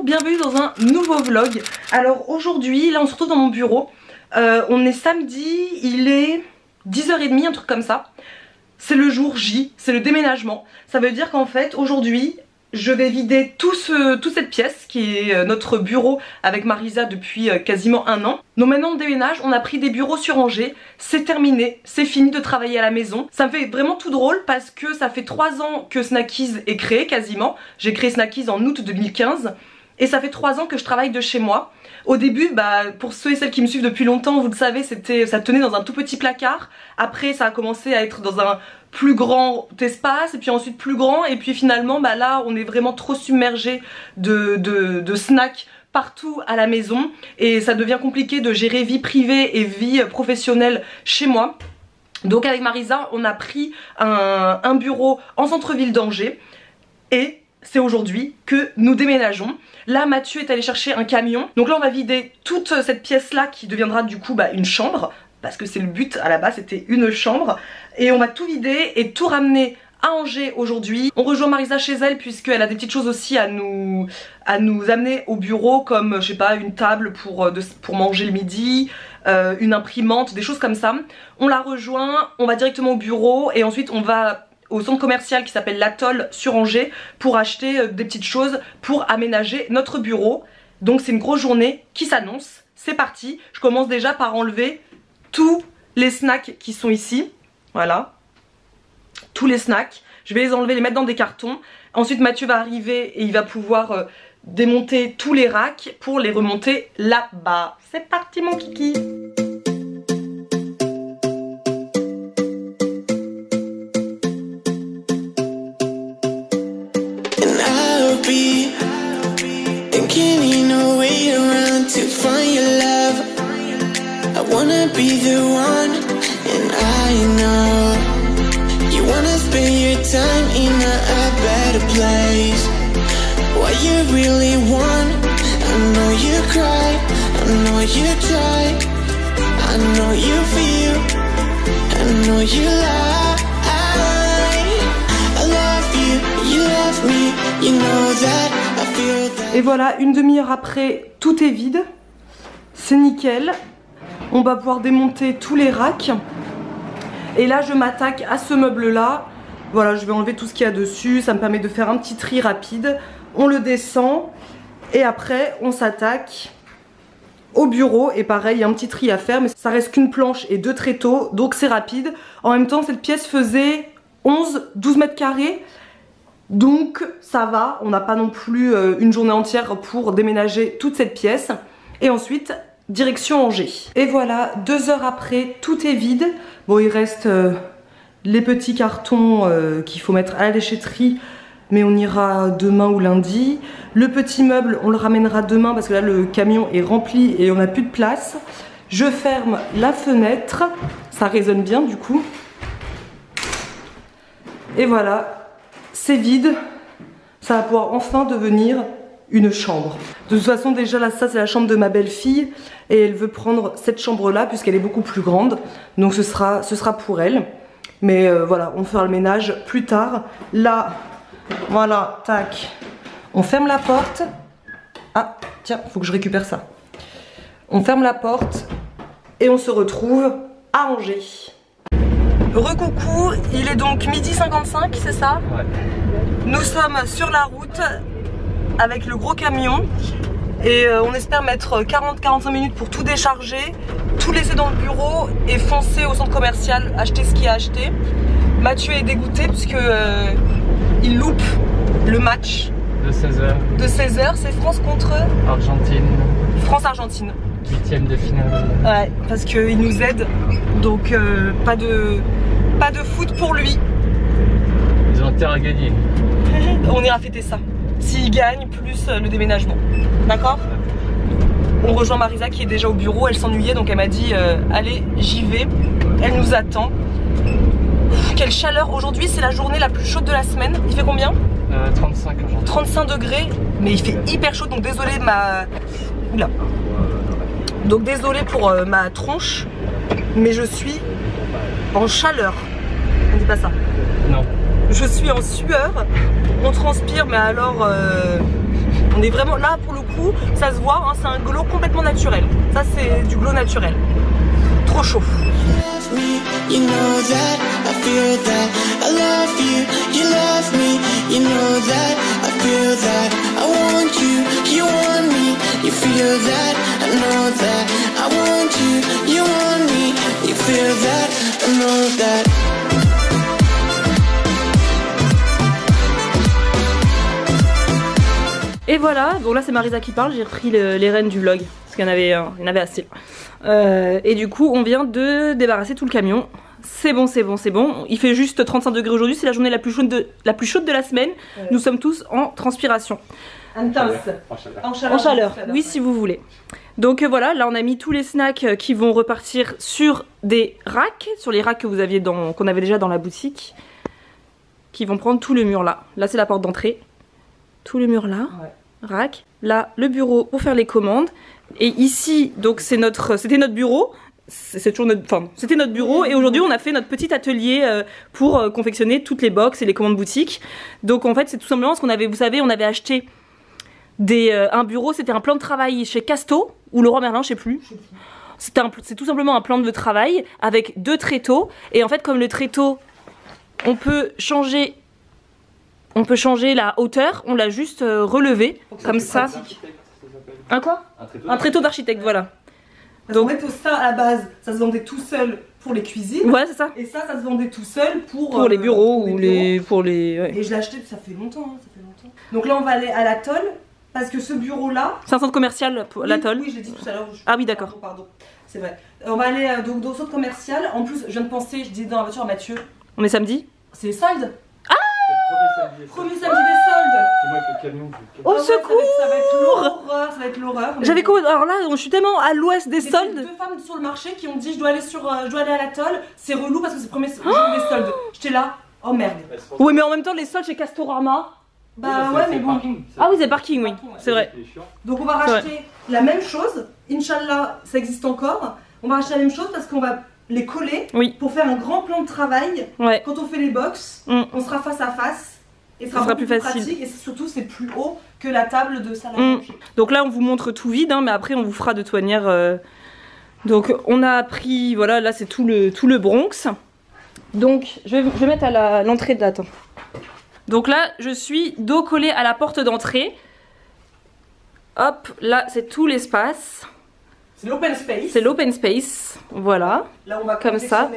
Bonjour, bienvenue dans un nouveau vlog. Alors aujourd'hui, là on se retrouve dans mon bureau. On est samedi, il est 10h30, un truc comme ça. C'est le jour J, c'est le déménagement. Ça veut dire qu'en fait aujourd'hui, je vais vider toute cette pièce qui est notre bureau avec Marisa depuis quasiment un an. Donc maintenant on déménage, on a pris des bureaux sur Angers, c'est terminé, c'est fini de travailler à la maison. Ça me fait vraiment tout drôle parce que ça fait 3 ans que Snackies est créé quasiment. J'ai créé Snackies en août 2015 et ça fait 3 ans que je travaille de chez moi. Au début, pour ceux et celles qui me suivent depuis longtemps, vous le savez, ça tenait dans un tout petit placard. Après ça a commencé à être dans un plus grand espace et puis ensuite plus grand et puis finalement là on est vraiment trop submergé de snacks partout à la maison et ça devient compliqué de gérer vie privée et vie professionnelle chez moi. Donc avec Marisa on a pris un bureau en centre-ville d'Angers et c'est aujourd'hui que nous déménageons. Là Mathieu est allé chercher un camion, donc là on va vider toute cette pièce là qui deviendra du coup une chambre. Parce que c'est le but, à la base c'était une chambre. Et on va tout vider et tout ramener à Angers aujourd'hui. On rejoint Marisa chez elle puisqu'elle a des petites choses aussi à nous amener au bureau. Comme je sais pas, une table pour manger le midi, une imprimante, des choses comme ça. On la rejoint, on va directement au bureau et ensuite on va au centre commercial qui s'appelle l'Atoll sur Angers pour acheter des petites choses pour aménager notre bureau. Donc c'est une grosse journée qui s'annonce. C'est parti, je commence déjà par enlever tous les snacks qui sont ici, voilà, tous les snacks, je vais les enlever, les mettre dans des cartons. Ensuite Mathieu va arriver et il va pouvoir démonter tous les racks pour les remonter là-bas. C'est parti mon kiki. I wanna be the one, and I know you wanna spend your time in a better place. What you really want, I know you cry, I know you try, I know you feel, I know you lie. I love you, you love me, you know that I feel that. Et voilà, une demi-heure après, tout est vide, c'est nickel. On va pouvoir démonter tous les racks. Et là je m'attaque à ce meuble là. Voilà, je vais enlever tout ce qu'il y a dessus. Ça me permet de faire un petit tri rapide. On le descend. Et après on s'attaque au bureau. Et pareil, il y a un petit tri à faire. Mais ça reste qu'une planche et 2 tréteaux. Donc c'est rapide. En même temps cette pièce faisait 11-12 mètres carrés. Donc ça va. On n'a pas non plus une journée entière pour déménager toute cette pièce. Et ensuite direction Angers. Et voilà, 2 heures après, tout est vide. Bon, il reste les petits cartons qu'il faut mettre à la déchetterie, mais on ira demain ou lundi. Le petit meuble, on le ramènera demain parce que là, le camion est rempli et on n'a plus de place. Je ferme la fenêtre, ça résonne bien du coup. Et voilà, c'est vide. Ça va pouvoir enfin devenir une chambre. De toute façon déjà là ça c'est la chambre de ma belle-fille et elle veut prendre cette chambre là puisqu'elle est beaucoup plus grande, donc ce sera pour elle. Mais voilà, on fera le ménage plus tard. Là voilà, tac, on ferme la porte. Ah tiens, faut que je récupère ça. On ferme la porte et on se retrouve à Angers. Recoucou, il est donc 12h55, c'est ça? Ouais. Nous sommes sur la route avec le gros camion et on espère mettre 40-45 minutes pour tout décharger, tout laisser dans le bureau et foncer au centre commercial, acheter ce qu'il y a à acheter. Mathieu est dégoûté puisque il loupe le match de 16h. De 16h, c'est France contre Argentine. France-Argentine. 8e de finale. Ouais, parce qu'il nous aide, donc pas de foot pour lui. Ils ont intérêt à gagner. On ira fêter ça. S'il gagne, plus le déménagement. D'accord? On rejoint Marisa qui est déjà au bureau, elle s'ennuyait donc elle m'a dit allez, j'y vais. Elle nous attend. Quelle chaleur aujourd'hui, c'est la journée la plus chaude de la semaine. Il fait combien? 35 aujourd'hui. 35 degrés, mais il fait hyper chaud donc désolé Oula. Donc désolé pour ma tronche, mais je suis en chaleur. On dit pas ça? Non. Je suis en sueur, on transpire mais alors On est vraiment là pour le coup, ça se voit, hein, c'est un glow complètement naturel. Ça c'est du glow naturel. Trop chaud. You know that, I feel that, I love you, you love me, you know that, I feel that, I want you, you want me, you feel that, I know that, I want you, you want me, you feel that, I know that. Et voilà, donc là c'est Marisa qui parle, j'ai repris les rênes du vlog, parce qu'il y en avait assez. Et du coup on vient de débarrasser tout le camion. C'est bon, c'est bon, c'est bon. Il fait juste 35 degrés aujourd'hui, c'est la journée la plus chaude de la semaine. Nous sommes tous en transpiration. Intense. En chaleur. Oui, si vous voulez. Donc voilà, là on a mis tous les snacks qui vont repartir sur des racks, sur les racks que vous aviez qu'on avait déjà dans la boutique, qui vont prendre tout le mur là. Là c'est la porte d'entrée. Tout le mur là, rack. Là le bureau pour faire les commandes. Et ici, donc c'était notre bureau. C'était notre bureau et aujourd'hui on a fait notre petit atelier pour confectionner toutes les box et les commandes boutiques. Donc en fait c'est tout simplement ce qu'on avait, vous savez, on avait acheté un bureau, c'était un plan de travail chez Casto ou Leroy Merlin, je sais plus. C'est tout simplement un plan de travail avec 2 tréteaux et en fait comme le tréteau on peut changer la hauteur, on l'a juste relevé comme ça. Un quoi? Un tréteau d'architecte, voilà. Donc ça à la base, ça se vendait tout seul pour les cuisines. Ouais, c'est ça. Et ça se vendait tout seul pour les bureaux ou pour les. Ouais. Et je l'ai acheté, ça fait longtemps, hein, ça fait longtemps. Donc là, on va aller à l'Atoll parce que ce bureau-là. C'est un centre commercial, l'Atoll. Oui, je l'ai dit tout à l'heure. Ah oui, d'accord. Pardon. C'est vrai. On va aller donc dans le centre commercial. En plus, je viens de penser, je dis dans la voiture à Mathieu. On est samedi. C'est les soldes. Premier samedi des soldes. C'est moi avec le camion. Au secours. Ça va être l'horreur. J'avais quoi? Alors là, je suis tellement à l'ouest des soldes. 2 femmes sur le marché qui ont dit je dois aller à l'Atoll. C'est relou parce que c'est le premier jour des soldes. J'étais là, oh merde. Oui, mais en même temps les soldes chez Castorama. Bah ouais, mais bon. Ah oui, c'est le parking, oui, c'est vrai. Donc on va racheter la même chose. Inch'Allah, ça existe encore. On va racheter la même chose parce qu'on va les coller pour faire un grand plan de travail. Quand on fait les box, on sera face à face et ça sera plus facile. Pratique, et surtout c'est plus haut que la table de salle à manger. Donc là on vous montre tout vide, hein, mais après on vous fera de toute manière. Donc on a pris, voilà, là c'est tout le Bronx. Donc je vais mettre à l'entrée de la tente. Donc là je suis dos collé à la porte d'entrée. Hop, là c'est tout l'espace. C'est l'open space. C'est l'open space, voilà. Là on va comme ça.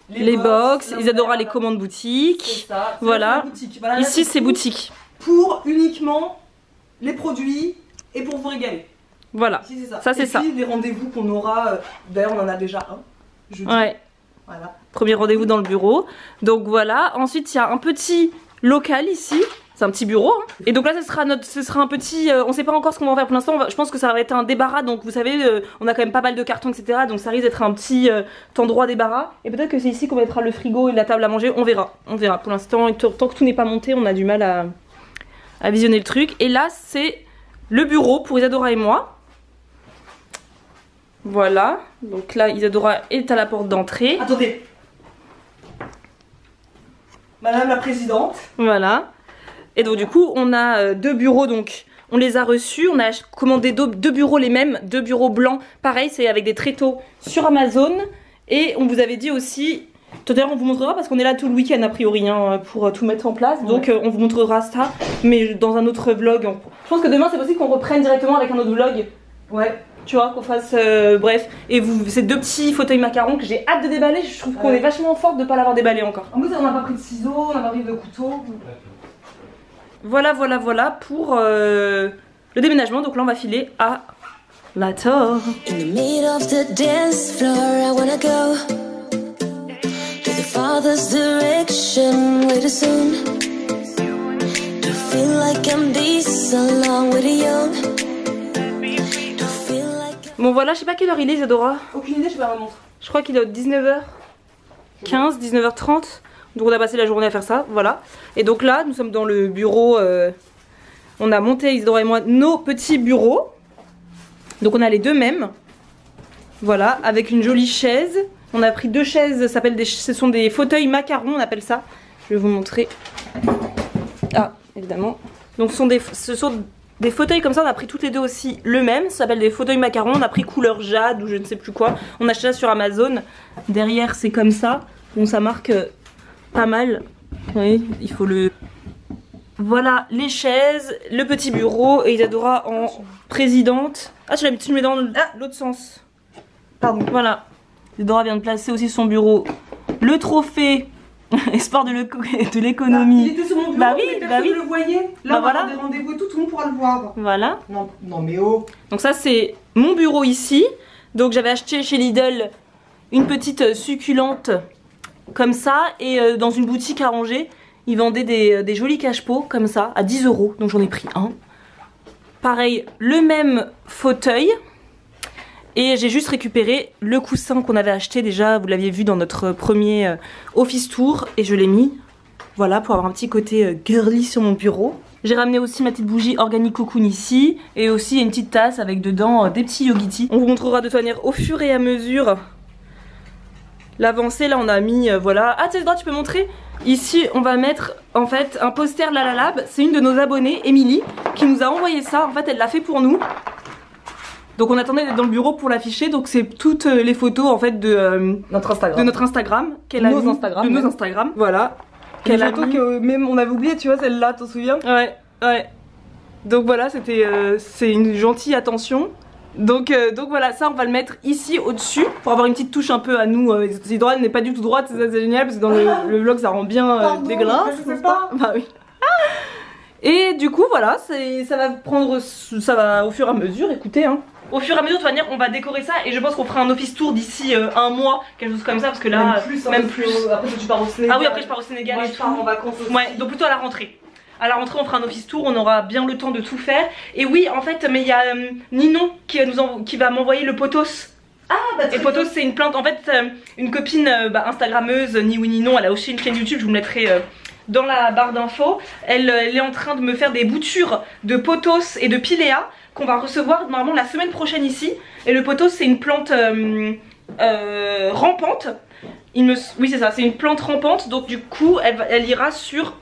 Les box, Isadora les commandes boutiques. Ça, voilà. Voilà. Ici c'est boutique. Pour uniquement les produits et pour vous régaler. Voilà. Ici, c'est ça. Ça c'est ça. Les rendez-vous qu'on aura, d'ailleurs on en a déjà un. Jeudi. Ouais. Voilà. Premier rendez-vous dans le bureau. Donc voilà. Ensuite il y a un petit local ici. C'est un petit bureau, hein. Et donc là ce sera un petit, on sait pas encore ce qu'on va en faire pour l'instant, je pense que ça va être un débarras, donc vous savez, on a quand même pas mal de cartons, etc. Donc ça risque d'être un petit endroit débarras. Et peut-être que c'est ici qu'on mettra le frigo et la table à manger, on verra. Pour l'instant, tant que tout n'est pas monté, on a du mal à visionner le truc. Et là c'est le bureau pour Isadora et moi. Voilà, donc là Isadora est à la porte d'entrée. Attendez, Madame la Présidente. Voilà. Et donc du coup on a 2 bureaux, donc on les a reçus, on a commandé 2 bureaux les mêmes, 2 bureaux blancs, pareil c'est avec des tréteaux sur Amazon. Et on vous avait dit aussi, tout à l'heure on vous montrera parce qu'on est là tout le week-end a priori hein, pour tout mettre en place. Donc on vous montrera ça, mais dans un autre vlog. Je pense que demain c'est possible qu'on reprenne directement avec un autre vlog. Ouais. Tu vois, qu'on fasse, bref. Et ces 2 petits fauteuils macarons que j'ai hâte de déballer, je trouve qu'on est vachement forte de ne pas l'avoir déballé encore. En plus on n'a pas pris de ciseaux, on n'a pas pris de couteau. Voilà pour le déménagement. Donc là on va filer à l'Atoll. Bon voilà, je sais pas quelle heure il est Isadora. Aucune idée, je vais pas la montre. Je crois qu'il est 19h15, 19h30. Donc on a passé la journée à faire ça, voilà. Et donc là, nous sommes dans le bureau, on a monté Isadora et moi nos petits bureaux. Donc on a les 2 mêmes, voilà, avec une jolie chaise. On a pris 2 chaises, ce sont des fauteuils macarons, on appelle ça. Je vais vous montrer. Ah, évidemment. Donc ce sont des fauteuils comme ça, on a pris toutes les deux aussi le même, ça s'appelle des fauteuils macarons, on a pris couleur jade ou je ne sais plus quoi, on a acheté ça sur Amazon. Derrière c'est comme ça, bon ça marque pas mal, oui il faut le... Voilà les chaises, le petit bureau et Isadora en présidente. Ah tu mets dans l'autre sens. Pardon. Voilà, Isadora vient de placer aussi sur son bureau le trophée espoir de l'économie. Il était sur mon bureau, bah oui, mais personne ne le voyait. Là on va avoir des rendez-vous et tout le monde pourra le voir. Voilà. Non mais oh. Donc ça c'est mon bureau ici. Donc j'avais acheté chez Lidl une petite succulente comme ça. Et dans une boutique à Angers, ils vendaient des jolis cache-pots comme ça à 10 €. Donc j'en ai pris un. Pareil, le même fauteuil. Et j'ai juste récupéré le coussin qu'on avait acheté déjà, vous l'aviez vu dans notre premier office tour. Et je l'ai mis, voilà, pour avoir un petit côté girly sur mon bureau. J'ai ramené aussi ma petite bougie Organic Cocoon ici. Et aussi une petite tasse avec dedans des petits yogiti. On vous montrera de toute manière au fur et à mesure l'avancée. Là on a mis, voilà. Ah Théodore, tu peux montrer? Ici on va mettre en fait un poster Lalalab. C'est une de nos abonnées, Émilie, qui nous a envoyé ça. En fait elle l'a fait pour nous. Donc on attendait d'être dans le bureau pour l'afficher, donc c'est toutes les photos en fait de notre Instagram qu'elle a mis, de nos Instagram, voilà. Quelle photo que même on avait oublié, tu vois celle-là, t'en souviens? Ouais. Donc voilà, c'est une gentille attention. Donc voilà, ça on va le mettre ici au-dessus pour avoir une petite touche un peu à nous. Isadora n'est pas du tout droite, c'est génial parce que dans le vlog ça rend bien dégueulasse. Je sais pas. Bah oui. Et du coup voilà, ça va au fur et à mesure, écoutez hein. Au fur et à mesure de toute manière on va décorer ça et je pense qu'on fera un office tour d'ici un mois, quelque chose comme ça parce que là même plus. Après tu pars au Sénégal. Ah oui après je pars au Sénégal et je pars en vacances aussi. Ouais donc plutôt à la rentrée. À la rentrée on fera un office tour, on aura bien le temps de tout faire. Et oui en fait mais il y a Ninon qui va m'envoyer le pothos. Ah bah et pothos c'est une plante, en fait une copine instagrammeuse, Niwi Ninon, elle a aussi une chaîne YouTube, je vous mettrai dans la barre d'infos. Elle est en train de me faire des boutures de pothos et de pilea qu'on va recevoir normalement la semaine prochaine ici. Et le pothos c'est une plante rampante. Oui c'est ça, c'est une plante rampante, donc du coup elle ira sur...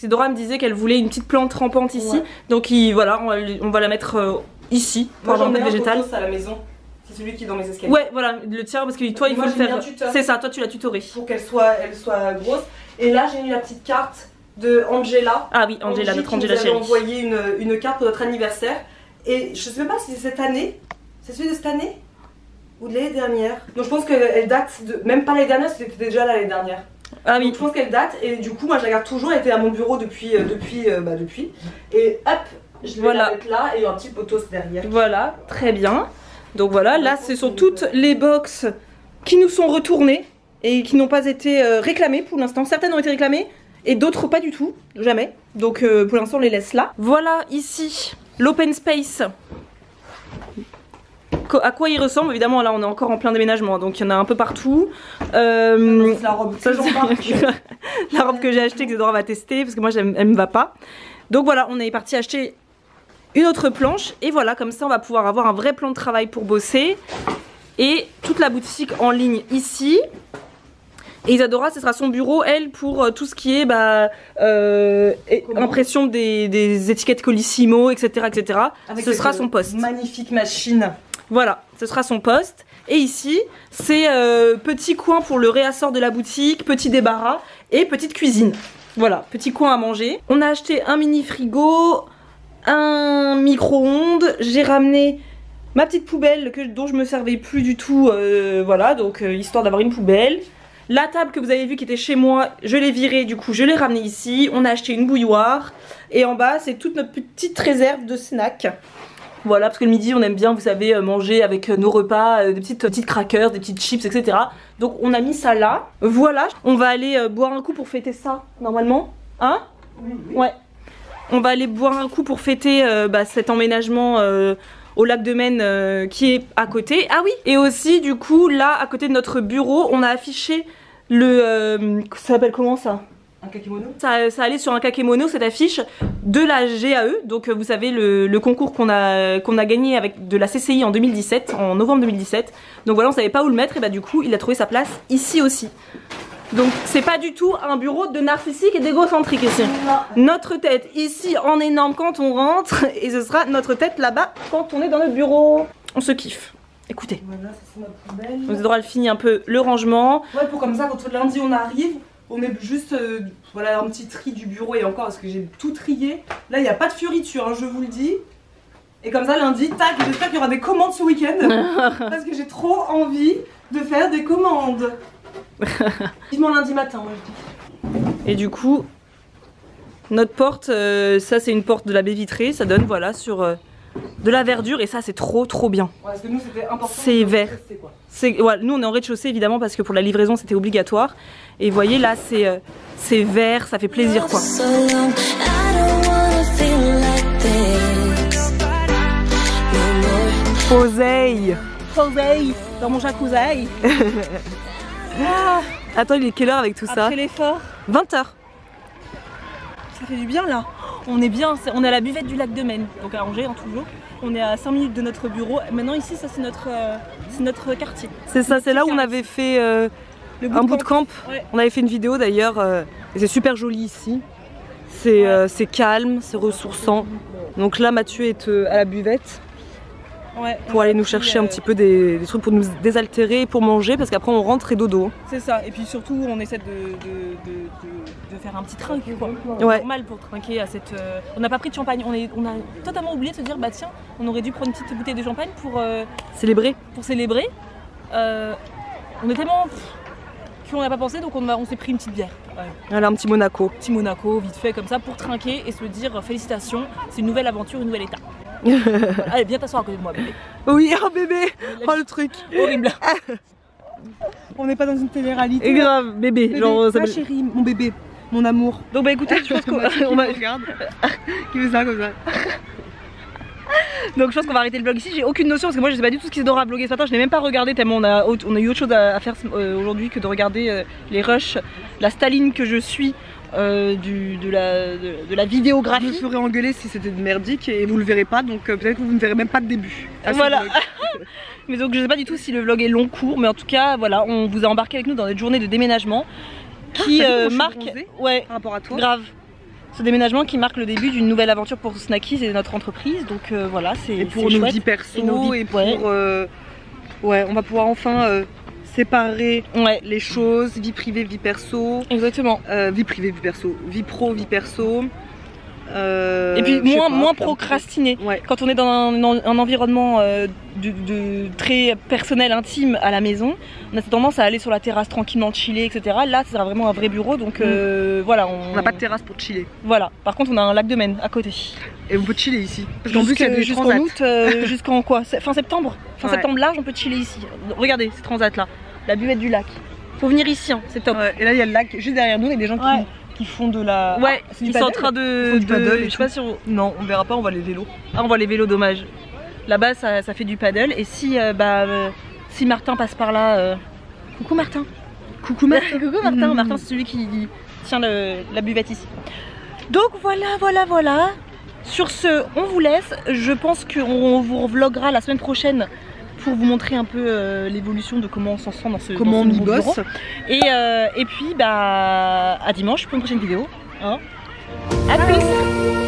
Dora me disait qu'elle voulait une petite plante rampante ici, ouais. Donc voilà, on va la mettre ici pour avoir un peu de végétal. À la maison. C'est celui qui est dans mes escaliers. Ouais, voilà, le tien parce que toi il faut le faire. C'est ça, toi tu l'as tutoré. Pour qu'elle soit grosse. Et là j'ai mis la petite carte de Angela. Ah oui, Angela, notre Angela chérie. Elle a envoyé une carte pour notre anniversaire. Et je sais même pas si c'est cette année. C'est celui de cette année ou de l'année dernière. Donc je pense qu'elle date de. Même pas l'année dernière, c'était déjà l'année dernière. Ah oui. Donc je pense qu'elle date et du coup moi je la garde toujours, elle était à mon bureau depuis. Et hop, je vais la mettre là et un petit pothos derrière. Voilà, très bien. Donc voilà, là ce sont toutes les box qui nous sont retournées et qui n'ont pas été réclamées pour l'instant. Certaines ont été réclamées et d'autres pas du tout, jamais. Donc pour l'instant on les laisse là. Voilà ici l'open space. À quoi il ressemble? Évidemment là on est encore en plein déménagement donc il y en a un peu partout. La robe, la robe que j'ai achetée que Zedora va tester parce que moi elle me va pas. Donc voilà, on est parti acheter une autre planche et voilà, comme ça on va pouvoir avoir un vrai plan de travail pour bosser. Et toute la boutique en ligne ici. Et Isadora ce sera son bureau elle pour tout ce qui est impression des étiquettes Colissimo etc. Ce sera son poste. Magnifique machine. Voilà, ce sera son poste. Et ici, c'est petit coin pour le réassort de la boutique, petit débarras et petite cuisine. Voilà, petit coin à manger. On a acheté un mini frigo, un micro-ondes. J'ai ramené ma petite poubelle dont je me servais plus du tout. Voilà, donc histoire d'avoir une poubelle. La table que vous avez vue qui était chez moi, je l'ai virée, du coup je l'ai ramenée ici. On a acheté une bouilloire. Et en bas, c'est toute notre petite réserve de snacks. Voilà, parce que le midi on aime bien, vous savez, manger avec nos repas, des petites crackers, des petites chips, etc. Donc on a mis ça là. Voilà, on va aller boire un coup pour fêter ça, normalement. Hein? Oui. Ouais. On va aller boire un coup pour fêter cet emménagement au lac de Maine qui est à côté. Ah oui. Et aussi, du coup, là, à côté de notre bureau, on a affiché le... ça s'appelle comment ça? Un kakémono. Ça allait sur un kakémono, cette affiche de la GAE, donc vous savez le concours qu'on a gagné avec de la CCI en 2017, en novembre 2017. Donc voilà, on savait pas où le mettre et bah du coup il a trouvé sa place ici aussi. Donc c'est pas du tout un bureau de narcissique et d'égocentrique ici. Notre tête ici en énorme quand on rentre et ce sera notre tête là-bas quand on est dans notre bureau. On se kiffe. Écoutez. Voilà, ça c'est ma poubelle. On aura fini un peu le rangement. Ouais, pour comme ça, quand lundi on arrive, on met juste voilà, un petit tri du bureau et encore parce que j'ai tout trié. Là, il n'y a pas de fioriture, hein, je vous le dis. Et comme ça, lundi, tac, j'espère qu'il y aura des commandes ce week-end. Parce que j'ai trop envie de faire des commandes. Vivement lundi matin, moi je dis. Et du coup, notre porte, ça c'est une porte de la baie vitrée, ça donne voilà sur de la verdure et ça c'est trop bien. Ouais, parce que nous c'était important. C'est vert. Ouais, nous on est en rez-de-chaussée évidemment parce que pour la livraison c'était obligatoire. Et vous voyez là c'est vert, ça fait plaisir quoi. Poseille dans mon jacuzzi. Attends, il est quelle heure avec tout ça? Après l'effort 20h. Ça fait du bien là. On est bien, on est à la buvette du lac de Maine, donc à Angers, toujours. On est à 5 minutes de notre bureau. Maintenant ici, ça c'est notre quartier. C'est ça, c'est là où on avait fait un bootcamp. Ouais. On avait fait une vidéo d'ailleurs. C'est super joli ici. C'est calme, c'est ressourçant. Donc là, Mathieu est à la buvette. Ouais, pour aller nous chercher un petit peu des trucs pour nous désaltérer, pour manger, parce qu'après on rentre et dodo. C'est ça, et puis surtout on essaie de faire un petit trinque quoi. Ouais. Normal pour trinquer à cette... On n'a pas pris de champagne, on a totalement oublié de se dire bah tiens, on aurait dû prendre une petite bouteille de champagne pour célébrer. On est tellement... qu'on n'a pas pensé, donc on s'est pris une petite bière. Ouais. Voilà, un petit Monaco. Petit Monaco, vite fait comme ça, pour trinquer et se dire félicitations, c'est une nouvelle aventure, une nouvelle étape. Allez, viens t'asseoir à côté de moi, bébé. Oui, oh bébé, oh le truc. Horrible. On n'est pas dans une télé-réalité. Et grave, bébé. Genre, ma chérie, mon bébé, mon amour. Donc bah écoutez, je pense qu'on regarde. Qui fait ça comme ça. Donc je pense qu'on va arrêter le vlog ici, j'ai aucune notion parce que moi je sais pas du tout ce qui se doit vlogger ce matin, je n'ai même pas regardé tellement on a eu autre chose à faire aujourd'hui que de regarder les rushs, la Staline que je suis de la vidéographie. Je me ferais engueuler si c'était merdique et vous le verrez pas, donc peut-être que vous ne verrez même pas de début. Voilà. Mais donc je sais pas du tout si le vlog est long, court, mais en tout cas voilà, on vous a embarqué avec nous dans notre journée de déménagement qui marque par rapport à toi. Grave. Ce déménagement qui marque le début d'une nouvelle aventure pour Snackies et notre entreprise, donc voilà, c'est pour nos vies perso et pour ouais, on va pouvoir enfin séparer les choses, vie privée, vie perso. Exactement. Vie privée, vie perso, vie pro, vie perso. Et puis moins procrastiner. Ouais. Quand on est dans un environnement très personnel, intime à la maison, on a tendance à aller sur la terrasse tranquillement chiller, etc. Là, c'est vraiment un vrai bureau, donc voilà. On n'a pas de terrasse pour chiller. Voilà. Par contre, on a un lac de Maine à côté. Et on peut chiller ici. Parce qu'en plus, il y a des jusqu'en août, jusqu'en quoi? Fin septembre. Fin septembre large, on peut chiller ici. Regardez, ces transats là, la buvette du lac. Faut venir ici, hein, c'est top. Ouais. Et là, il y a le lac juste derrière nous, il y a des gens qui font de la... Ouais, ils sont en train de... Je sais pas si non, on verra pas, on voit les vélos. Ah, on voit les vélos, dommage. Là-bas, ça fait du paddle. Et si, si Martin passe par là... Coucou Martin. Coucou Martin. Coucou Martin. Martin, c'est celui qui tient la buvette ici. Donc voilà. Sur ce, on vous laisse. Je pense qu'on vous vloguera la semaine prochaine pour vous montrer un peu l'évolution de comment on s'en sent dans ce comment on y bosse. Et puis à dimanche pour une prochaine vidéo. Hein, à plus.